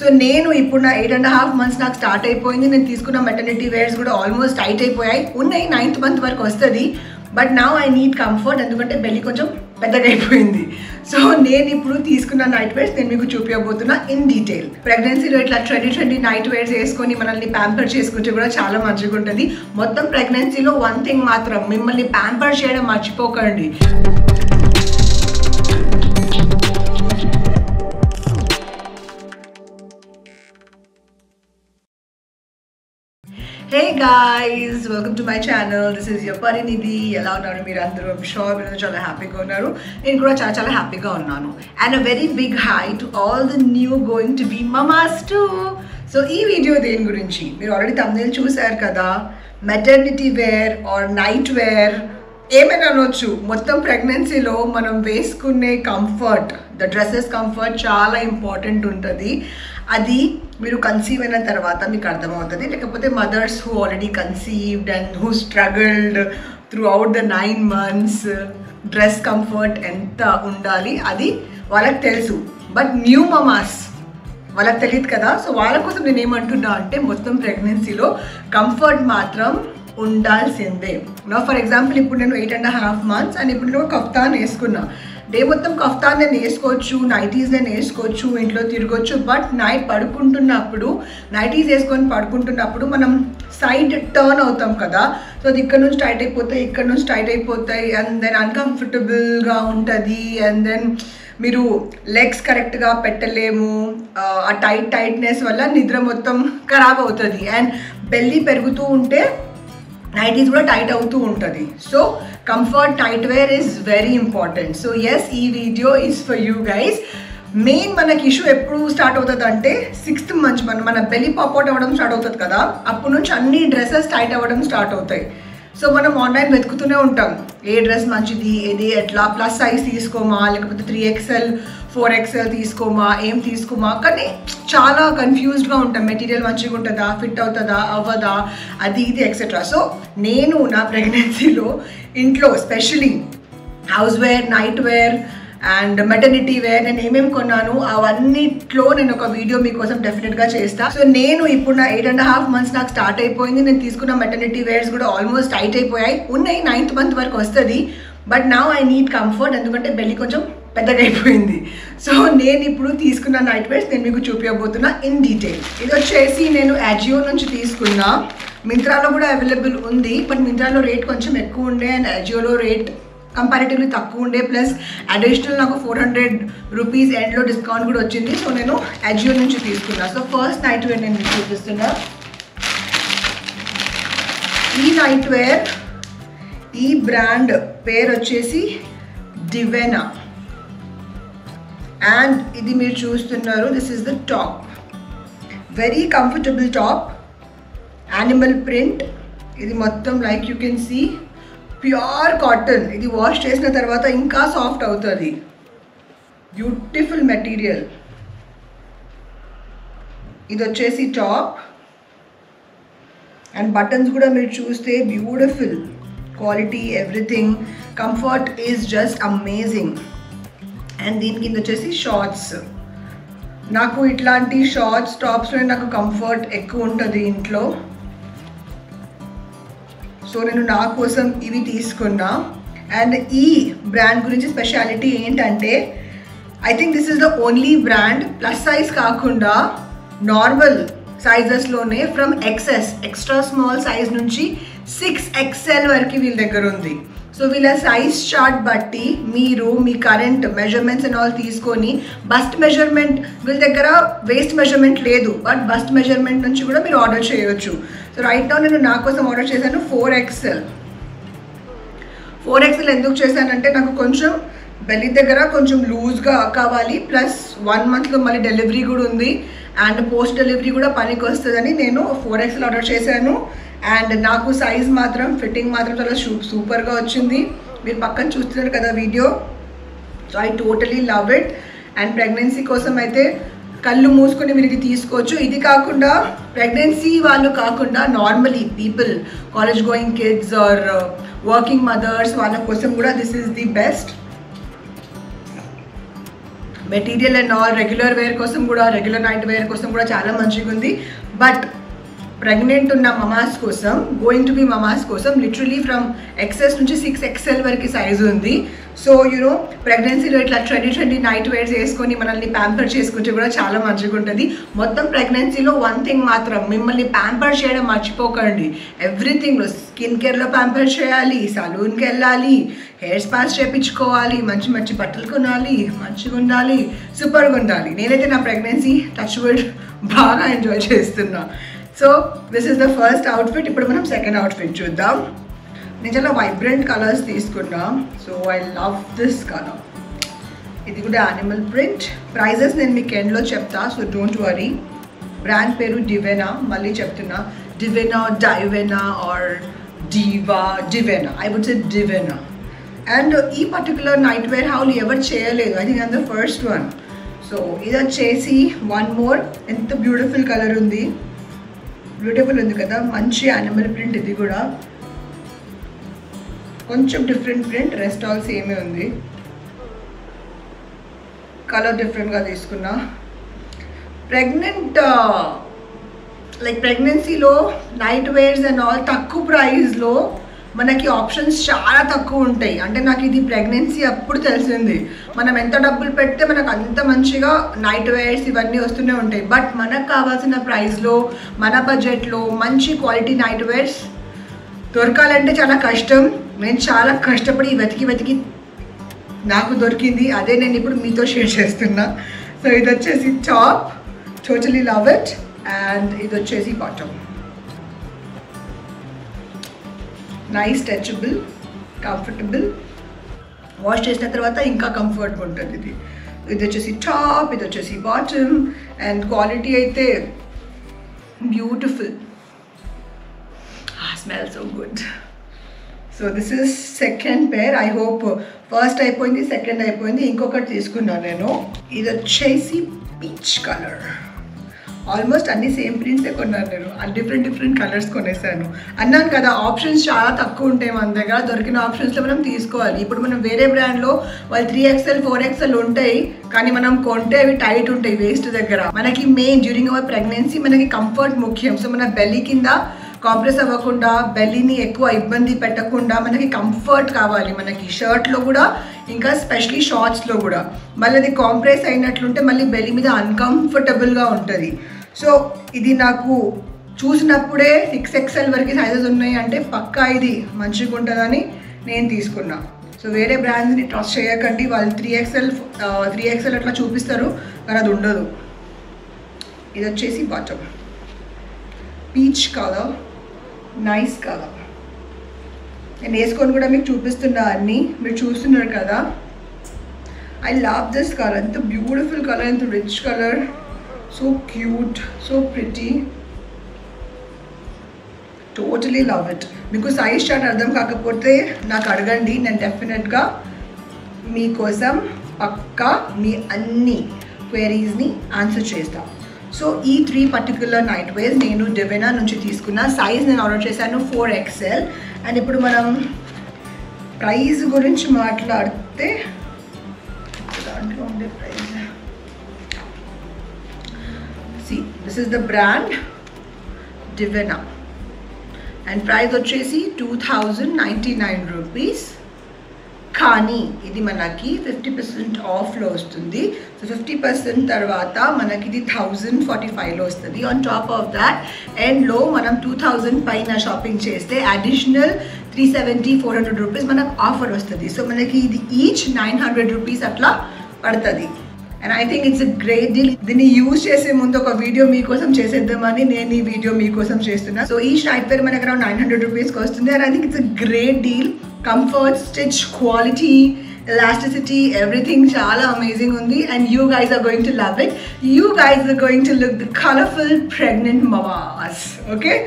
So నేను ఇప్పుడు నా 8.5 months నాకు స్టార్ట్ అయిపోయింది. నేను తీసుకున్న మెటర్నిటీ వేర్స్ కూడా ఆల్మోస్ట్ టైట్ అయిపోయాయి. ఉన్నాయి 9th month వరకు వస్తుంది. But now I need comfort, ఎందుకంటే బెల్లి కొంచెం పెద్దగా అయిపోయింది. సో నేను ఇప్పుడు తీసుకున్న నైట్ వేర్స్ నేను మీకు చూపించబోతున్నా ఇన్ డీటెయిల్. ప్రెగ్నెన్సీలో ఇట్లా ట్రెండీ నైట్ వేర్స్ వేసుకొని మనల్ని ప్యాంపర్ చేసుకుంటే కూడా చాలా మంచిగా ఉంటుంది. మొత్తం ప్రెగ్నెన్సీలో వన్ థింగ్ మాత్రం, మిమ్మల్ని ప్యాంపర్ చేయడం మర్చిపోకండి. Hey guys, welcome to my channel. This is your Parinidhi. Ela unnaru meer andaru? I'm sure meer chaala happy ga unnaru. Nenu kuda chaala happy ga unnanu. And a very big hi to all the new going to be mamas too. So ee video deni gurinchi meer already thumbnail chusaru kada. Maternity wear or night wear ఏమైనా అనొచ్చు. మొత్తం ప్రెగ్నెన్సీలో మనం వేసుకునే comfort, the dresses comfort చాలా important ఉంటుంది. అది మీరు కన్సీవ్ అయిన తర్వాత మీకు అర్థమవుతుంది. లేకపోతే mothers who already conceived and who struggled throughout the 9 months dress comfort ఎంత ఉండాలి అది వాళ్ళకి తెలుసు. బట్ న్యూ మమాస్ వాళ్ళకి తెలియదు కదా. సో వాళ్ళ కోసం నేను ఏమంటున్నా అంటే మొత్తం ప్రెగ్నెన్సీలో కంఫర్ట్ మాత్రం ఉండాల్సిందే. నా ఫర్ ఎగ్జాంపుల్ ఇప్పుడు నేను 8.5 months అండ్ ఇప్పుడు నేను కఫ్తాన్ వేసుకున్నా. డే మొత్తం కఫ్తాన్ నేను వేసుకోవచ్చు, నైటీస్ నేను వేసుకోవచ్చు, ఇంట్లో తిరగొచ్చు. బట్ నైట్ పడుకుంటున్నప్పుడు నైటీస్ వేసుకొని పడుకుంటున్నప్పుడు మనం సైడ్ టర్న్ అవుతాం కదా. సో అది ఇక్కడ నుంచి టైట్ అయిపోతాయి, ఇక్కడ నుంచి టైట్ అయిపోతాయి. అండ్ దెన్ అన్కంఫర్టబుల్గా ఉంటుంది. అండ్ దెన్ మీరు లెగ్స్ కరెక్ట్గా పెట్టలేము. ఆ టైట్నెస్ వల్ల నిద్ర మొత్తం ఖరాబ్ అవుతుంది. అండ్ బెల్లీ పెరుగుతూ ఉంటే నైటీస్ కూడా టైట్ అవుతూ ఉంటుంది. So comfort night wear is very important. So yes, ఈ video is for you guys. Main మనకి ఇష్యూ ఎప్పుడు స్టార్ట్ అవుతుంది అంటే 6th month మన బెల్లీ పాప్అవుట్ అవ్వడం స్టార్ట్ అవుతుంది కదా. అప్పటి నుంచి అన్ని డ్రెస్సెస్ టైట్ అవ్వడం స్టార్ట్ అవుతాయి. సో మనం ఆన్లైన్ వెతుకుతూనే ఉంటాం, ఏ డ్రెస్ మంచిది, ఏది ఎట్లా, ప్లస్ సైజ్ తీసుకోమా, లేకపోతే 3XL 4XL తీసుకోమా, ఏం తీసుకోమా. కానీ చాలా కన్ఫ్యూజ్డ్గా ఉంటాం. మెటీరియల్ మంచిగా ఉంటుందా, ఫిట్ అవుతుందా, అవ్వదా, అది ఇది ఎక్సెట్రా. సో నేను నా ప్రెగ్నెన్సీలో ఇంట్లో specially house wear, night wear and maternity wear నేను ఏమేమి కొన్నాను అవన్నిట్లో నేను ఒక వీడియో మీకోసం డెఫినెట్గా చేస్తా. సో నేను ఇప్పుడు నా 8.5 months నాకు స్టార్ట్ అయిపోయింది. నేను తీసుకున్న మెటర్నిటీ వేర్స్ కూడా ఆల్మోస్ట్ టైట్ అయిపోయాయి. ఉన్నాయి 9th month వరకు వస్తుంది. But now I need comfort, ఎందుకంటే బెల్లి కొంచెం పెద్దగా అయిపోయింది. సో నేను ఇప్పుడు తీసుకున్న నైట్ వేర్స్ నేను మీకు చూపించబోతున్నా ఇన్ డీటెయిల్. ఇది వచ్చేసి నేను అజియో నుంచి తీసుకున్నా. మింత్రాలో కూడా అవైలబుల్ ఉంది. బట్ మింత్రాలో రేట్ కొంచెం ఎక్కువ ఉండే అండ్ అజియోలో రేట్ కంపారిటివ్లీ తక్కువ ఉండే. ప్లస్ అడిషనల్ నాకు 400 రూపీస్ ఎండ్లో డిస్కౌంట్ కూడా వచ్చింది. సో నేను అజియో నుంచి తీసుకున్నా. సో ఫస్ట్ నైట్ వేర్ నేను మీకు చూపిస్తున్నా. ఈ నైట్ వేర్, ఈ బ్రాండ్ పేరు వచ్చేసి డివెనా. అండ్ ఇది మీరు చూస్తున్నారు, this is the top. Very comfortable top, animal print. ఇది మొత్తం like you can see pure cotton. ఇది వాష్ చేసిన తర్వాత ఇంకా సాఫ్ట్ అవుతుంది. Beautiful material. ఇది వచ్చేసి టాప్ అండ్ బటన్స్ కూడా మీరు చూస్తే beautiful quality, everything. Comfort is just amazing. And దీని కింద వచ్చేసి షార్ట్స్. నాకు ఇట్లాంటి షార్ట్స్ టాప్స్లో నాకు కంఫర్ట్ ఎక్కువ ఉంటుంది ఇంట్లో. సో నేను నా కోసం ఇవి తీసుకున్నా. అండ్ ఈ బ్రాండ్ గురించి స్పెషాలిటీ ఏంటంటే I think this is the only brand plus size కాకుండా నార్మల్ సైజెస్లోనే from XS extra small size నుంచి 6XL వరకు వీళ్ళ దగ్గర ఉంది. సో వీళ్ళ సైజ్ చార్ట్ బట్టి మీరు మీ కరెంట్ మెజర్మెంట్స్ అండ్ ఆల్ తీసుకొని బస్ట్ మెజర్మెంట్, వీళ్ళ దగ్గర వేస్ట్ మెజర్మెంట్ లేదు, బట్ బస్ట్ మెజర్మెంట్ నుంచి కూడా మీరు ఆర్డర్ చేయొచ్చు. సో రైట్ నౌ నేను నా కోసం ఆర్డర్ చేశాను 4XL. 4XL ఎందుకు చేశానంటే నాకు కొంచెం బెల్లి దగ్గర కొంచెం లూజ్గా కావాలి. ప్లస్ 1 monthలో మళ్ళీ డెలివరీ కూడా ఉంది అండ్ పోస్ట్ డెలివరీ కూడా పనికి వస్తుందని నేను 4XL ఆర్డర్ చేశాను. అండ్ నాకు సైజ్ మాత్రం, ఫిట్టింగ్ మాత్రం చాలా సూపర్గా వచ్చింది. మీరు పక్కన చూస్తున్నారు కదా video. So I totally love it. And pregnancy కోసం అయితే కళ్ళు మూసుకొని మీరు ఇది తీసుకోవచ్చు. ఇది కాకుండా ప్రెగ్నెన్సీ వాళ్ళు కాకుండా normally people, college going kids or working mothers, వాళ్ళ కోసం కూడా this is the best. Material and all regular wear కోసం కూడా, రెగ్యులర్ నైట్ వేర్ కోసం కూడా చాలా మంచిగా ఉంది. బట్ ప్రెగ్నెంట్ ఉన్న మమాస్ కోసం, గోయింగ్ టు బి మమాస్ కోసం లిటరలీ ఫ్రమ్ XS నుంచి 6XL వరకు సైజు ఉంది. సో యూనో ప్రెగ్నెన్సీలో ఇట్లా ట్రెండీ నైట్ వేర్స్ వేసుకొని మనల్ని ప్యాంపర్ చేసుకుంటే కూడా చాలా మంచిగా ఉంటుంది. మొత్తం ప్రెగ్నెన్సీలో వన్ థింగ్ మాత్రం, మిమ్మల్ని ప్యాంపర్ చేయడం మర్చిపోకండి. ఎవ్రీథింగ్లో స్కిన్ కేర్లో ప్యాంపర్ చేయాలి, సలూన్కి వెళ్ళాలి, హెయిర్ స్పాస్ చేయించుకోవాలి, మంచి మంచి బట్టలు కొనాలి, మంచిగా ఉండాలి, సూపర్గా ఉండాలి. నేనైతే నా ప్రెగ్నెన్సీ టచ్ వుడ్ బాగా ఎంజాయ్ చేస్తున్నా. So this is the first outfit. ఇప్పుడు మనం సెకండ్ అవుట్ఫిట్ చూద్దాం. నేను చాలా వైబ్రెంట్ కలర్స్ తీసుకున్నా. So I love this colour. ఇది కూడా యానిమల్ ప్రింట్. ప్రైజెస్ నేను మీకు ఎండ్లో చెప్తా, సో డోంట్ వరీ. బ్రాండ్ పేరు డివెనా. మళ్ళీ చెప్తున్నా, Divena, Divena or Divena. I would say Divena. And ఈ పర్టికులర్ నైట్ వేర్ హౌల్ ఎవరు చేయలేదు. I think I'm the first one. So ఇది వచ్చేసి వన్ మోర్. ఎంత బ్యూటిఫుల్ కలర్ ఉంది, బ్యూటిఫుల్ ఉంది కదా. మంచి యానిమల్ ప్రింట్. ఇది కూడా కొంచెం డిఫరెంట్ ప్రింట్, రెస్ట్ ఆల్ సేమే ఉంది. కలర్ డిఫరెంట్గా తీసుకున్నా. ప్రెగ్నెన్సీలో నైట్ వేర్స్ అండ్ ఆల్ తక్కువ ప్రైస్లో మనకి ఆప్షన్స్ చాలా తక్కువ ఉంటాయి. అంటే నాకు ఇది ప్రెగ్నెన్సీ అప్పుడు తెలిసింది. మనం ఎంత డబ్బులు పెడితే మనకు అంత మంచిగా నైట్ వేర్స్ ఇవన్నీ వస్తూనే ఉంటాయి. బట్ మనకు కావాల్సిన ప్రైస్లో, మన బడ్జెట్లో మంచి క్వాలిటీ నైట్ వేర్స్ దొరకాలంటే చాలా కష్టం. నేను చాలా కష్టపడి వెతికి నాకు దొరికింది. అదే నేను ఇప్పుడు మీతో షేర్ చేస్తున్నా. సో ఇది వచ్చేసి top, totally love it. And ఇది వచ్చేసి bottom. Nice, stretchable, comfortable. Wash చేసిన తర్వాత ఇంకా కంఫర్ట్గా ఉంటుంది. ఇది వచ్చేసి టాప్, ఇది వచ్చేసి బాటమ్. అండ్ క్వాలిటీ అయితే beautiful. Smell so good. So this is second pair. I hope first అయిపోయింది, సెకండ్ అయిపోయింది. ఇంకొకటి తీసుకున్నాను నేను. ఇది వచ్చేసి పీచ్ కలర్. ఆల్మోస్ట్ అన్ని సేమ్ ప్రింట్సే కొన్నాను నేను. డిఫరెంట్ కలర్స్ కొనేసాను. అన్నాను కదా, ఆప్షన్స్ చాలా తక్కువ ఉంటాయి మన దగ్గర. దొరికిన ఆప్షన్స్లో మనం తీసుకోవాలి. ఇప్పుడు మనం వేరే బ్రాండ్లో వాళ్ళు 3XL 4XL ఉంటాయి, కానీ మనం కొంటే అవి టైట్ ఉంటాయి వేస్ట్ దగ్గర. మనకి మెయిన్ డ్యూరింగ్ అవర్ ప్రెగ్నెన్సీ మనకి కంఫర్ట్ ముఖ్యం. సో మన బెల్లీ కింద కాంప్రెస్ అవ్వకుండా, బెల్లీని ఎక్కువ ఇబ్బంది పెట్టకుండా మనకి కంఫర్ట్ కావాలి. మనకి షర్ట్లో కూడా, ఇంకా స్పెషలీ షార్ట్స్లో కూడా. మళ్ళీ అది కాంప్రెస్ అయినట్లుంటే మళ్ళీ బెల్లీ మీద అన్కంఫర్టబుల్గా ఉంటుంది. సో ఇది నాకు చూసినప్పుడే 6XL వరకు సైజెస్ ఉన్నాయి అంటే పక్కా ఇది మంచిగా ఉంటుందని నేను తీసుకున్నా. సో వేరే బ్రాండ్స్ని ట్రస్ట్ చేయకండి. వాళ్ళు 3XL అట్లా చూపిస్తారు, కానీ అది ఉండదు. ఇది వచ్చేసి bottom. Peach colour, nice colour. నేను వేసుకొని కూడా మీకు చూపిస్తున్నా అన్నీ, మీరు చూస్తున్నారు కదా. I love this colour. ఎంత బ్యూటిఫుల్ కలర్, ఎంత rich colour, so cute, so pretty. Totally love it. మీకు సైజ్ చార్ట్ అర్థం కాకపోతే నాకు అడగండి, నేను డెఫినెట్గా మీకోసం పక్కా మీ అన్ని క్వెరీస్ని ఆన్సర్ చేస్తాను. సో ఈ 3 పర్టిక్యులర్ నైట్ వేర్స్ నేను డివెనా నుంచి తీసుకున్న. సైజ్ నేను ఆర్డర్ చేశాను 4XL. అండ్ ఇప్పుడు మనం ప్రైస్ గురించి మాట్లాడితే, దాంట్లో ఉండే price, this is the brand Divena. And price వచ్చేసి 2099 రూపీస్. కానీ ఇది మనకి 50% ఆఫ్లో వస్తుంది. సో 50% తర్వాత మనకి ఇది 1045లో వస్తుంది. ఆన్ టాప్ ఆఫ్ దాట్ ఎండ్లో మనం 2000 పైన షాపింగ్ చేస్తే అడిషనల్ 370-400 రూపీస్ మనకు ఆఫర్ వస్తుంది. సో మనకి ఇది ఈచ్ 900 రూపీస్ అట్లా పడుతుంది. And I think it's a great deal. దీన్ని యూజ్ చేసే ముందు ఒక వీడియో మీకోసం చేసేద్దామని నేను ఈ వీడియో మీకోసం చేస్తున్నా. సో ఈ నైట్ వేర్ మనకి అరౌండ్ 900 రూపీస్కి వస్తుంది. And I think it's a great deal. Comfort, stitch, quality, elasticity, everything chala amazing undi, and you guys are going to love it. You guys are going to look the colorful pregnant mamas. Okay,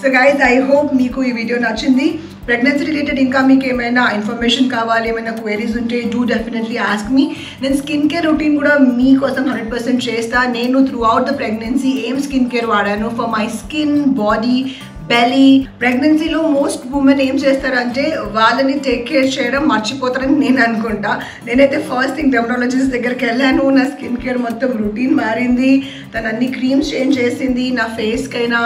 so guys, I hope meeku ee video nachindi. Pregnancy related inka meeku emaina information kavali, emaina queries unte, do definitely ask me. Then skincare routine kuda mee kosam 100% chesta. Nenu throughout the pregnancy skin care vadanu for my skin, body, belly. ప్రెగ్నెన్సీలో most women ఏం చేస్తారంటే వాళ్ళని take care చేయడం మర్చిపోతారని నేను అనుకుంటా. నేనైతే first thing dermatologist దగ్గరికి వెళ్ళాను. నా స్కిన్ కేర్ మొత్తం రొటీన్ మారింది. తను అన్ని క్రీమ్స్ చేంజ్ చేసింది. నా ఫేస్కైనా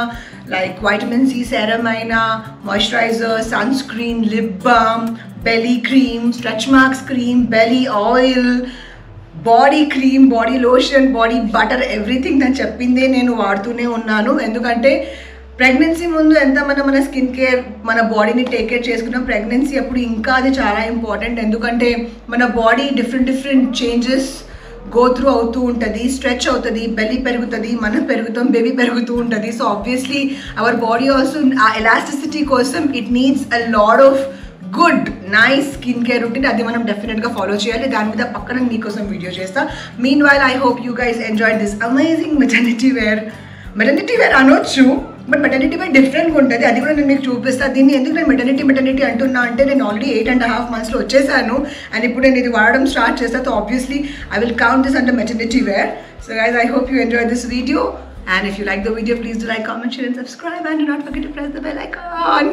లైక్ వైటమిన్ సి సెరమ్ అయినా, moisturiser, sunscreen, lip balm, belly cream, stretch marks cream, belly oil, body cream, body lotion, body butter, everything తను చెప్పిందే నేను వాడుతూనే ఉన్నాను. ఎందుకంటే ప్రెగ్నెన్సీ ముందు ఎంత మన స్కిన్ కేర్, మన బాడీని టేక్ కేర్ చేసుకున్నాం, ప్రెగ్నెన్సీ అప్పుడు ఇంకా అది చాలా ఇంపార్టెంట్. ఎందుకంటే మన body different changes go through అవుతూ ఉంటుంది, స్ట్రెచ్ అవుతుంది, బెల్లీ పెరుగుతుంది, మనం పెరుగుతాం, బేబీ పెరుగుతూ ఉంటుంది. So obviously our body also ఆ ఎలాస్టిసిటీ కోసం it needs a lot of good nice skin care routine. అది మనం డెఫినెట్గా ఫాలో చేయాలి. దాని మీద పక్కన మీకోసం వీడియో చేస్తా. Meanwhile I hope you guys enjoy this amazing maternity wear అనొచ్చు, బట్ మెటర్నిటీ వేర్ డిఫరెంట్గా ఉంటుంది. అది కూడా నేను మీకు చూపిస్తాను. దీన్ని ఎందుకు నేను మెటర్నిటీ అంటున్నా అంటే నేను ఆల్రెడీ 8.5 months వచ్చేసాను అండ్ ఇప్పుడు నేను ఇది వాడడం స్టార్ట్ చేస్తాను. So obviously I will count this under maternity wear. So guys I hope you enjoy this video, and if you like the video please do like, comment, share and subscribe, and do not forget to press the bell icon.